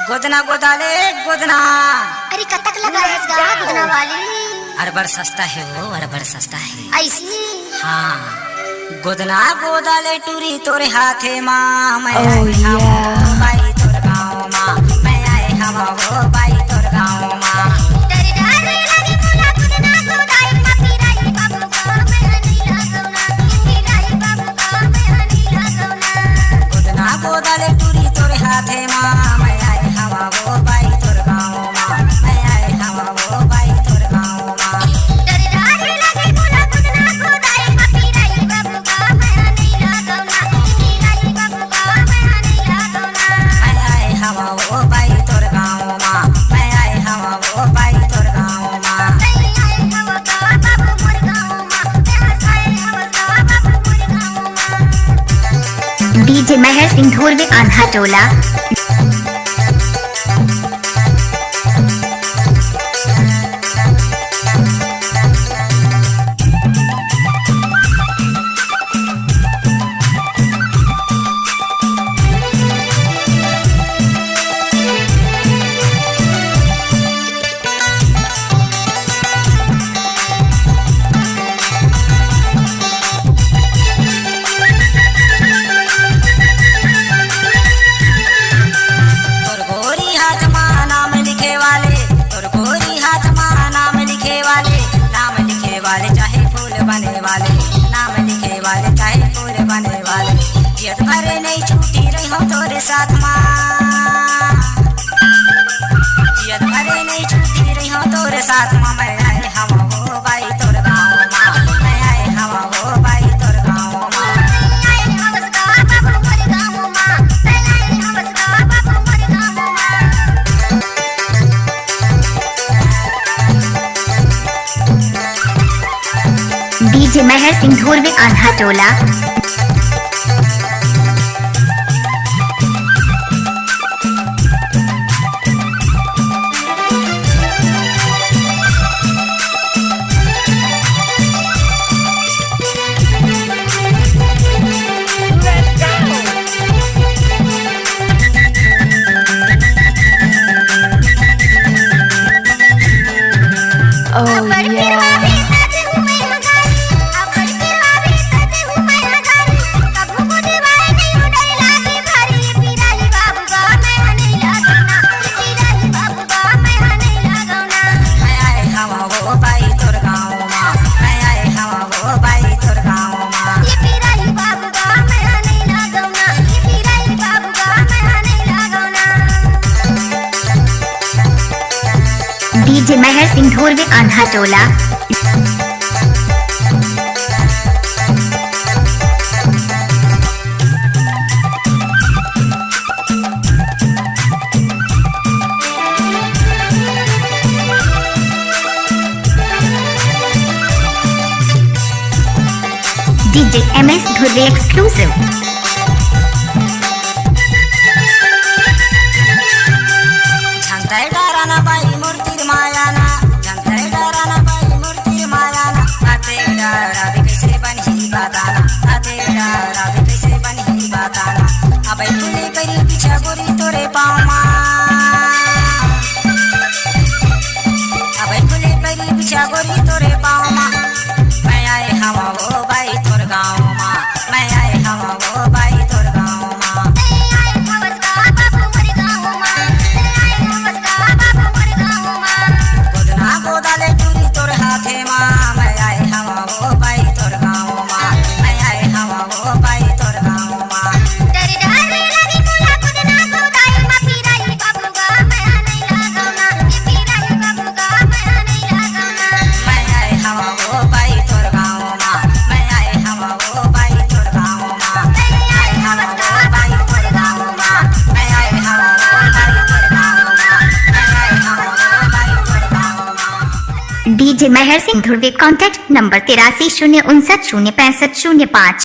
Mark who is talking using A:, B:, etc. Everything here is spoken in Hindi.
A: गोदना गोदाले गोदना।
B: अरे कतक लगा है इस गाना गोदना वाली।
A: अरे बड़ सस्ता है वो, अरे बड़ सस्ता है।
B: ऐसी
A: हाँ गोदना गोदाले टूरी तोरे हाथे माँ मैं आए हम बाई तोर गाँव माँ मैं आए हम वो बाई तोर गाँव माँ।
B: डर डर लगी मोला गोदना गोदाई मपीराई बाबू का मैं नहीं लगौना मपीराई बाबू का मैं नहीं लगौना।
A: गोदना गोदाले टूरी तोरे हाथे माँ मैं आए हम वो बाई तोर गाँव माँ मैं आए हम वो बाई तोर गाँव माँ।
B: डर डर लगी मोला गोदना गोदाई मपीराई बाबू का मैं नहीं लगौना मपीराई बाबू का मैं नहीं लगौना।
A: मैं आए हम वो बाई तोर गाँव माँ मैं आए हम वो बाई तोर गाँव माँ।
B: नहीं आए हवा का बाबू मोर गाँव माँ मैं हंसाए हवा का बाबू मोर गाँव माँ।
C: डीजे महर सिंह धोरवे आन्हा टोला।
A: तोर गोरी हाथ माँ नाम लिखे वाले, तोर गोरी हाथ माँ नाम लिखे वाले, नाम लिखे वाले चाहे फूल बने वाले, नाम लिखे वाले चाहे फूल बने वाले। जियत भरे नहीं छूटी रही हो तोरे साथ माँ, जियत भरे नहीं छूटी रही हो तोरे साथ माँ मैं आए हम वो बाई तोर गाँव माँ मैं आए हम वो बाई तोर गाँव माँ।
B: आए हवस का बाबू मोर गाँव माँ मैं आए हवस का बाबू मोर गाँव माँ।
C: डीजे महर सिंह धोरवे आन्हा टोला।
B: अबर फिरवा भी ताते हूँ मैं हजारी अबर फिरवा भी ताते हूँ मैं हजारी कभू को दीवार नहीं उड़े लागी भारी पीराही बाबू का मैं नहीं लगौना पीराही बाबू का मैं नहीं लगौना।
A: मैं आए हम वो बाई तोर गाँव माँ मैं आए हम वो बाई तोर गाँव माँ।
B: ये पीराही बाबू का मैं नहीं लगौना ये पीराही बाबू का मैं नहीं लगौना।
C: डीजे महर सिंह धोरवे आन्हा टोला। DJ MS Dhurve exclusive.
A: झंझाई डाराना बाई मूर्तिर मायाना, झंझाई डाराना बाई मूर्तिर मायाना। आते डारा भी कैसे बनी बताना, आते डारा भी कैसे बनी बताना। अबे फूले परी पीछा गोरी तोरे पाँव माँ, अबे फूले परी पीछा गोरी तोरे पाँव माँ। मैं आए हम वो बाई तोर गाँव माँ मैं आए हम वो बाई तोर गाँव माँ।
B: नहीं आए हवस का बाबू मोर गाँव माँ नहीं आए हवस का बाबू मोर गाँव माँ।
A: गोदना गोदाले टूरी तोर हाथे माँ मैं आए हम वो बाई तोर गाँव माँ मैं आए हम वो बाई तोर गाँव माँ।
B: डर डर लगी मोला गोदना गोदाई मपीराई बाबू का मैं नहीं लगौना ये पीराई बाबू का मैं नहीं लगौना।
A: मैं आए हम वो बाई तोर गाँव माँ मैं आए हम वो बाई तोर गाँव माँ।
B: नहीं आए हवस का बाबू मोर गाँव माँ
A: मैं आए हम वो बाई तोर गाँव माँ मैं आए हम वो बाई तोर गाँव माँ।
C: DJ Mahar Singh Dhurve. Contact number 83 059 065 005।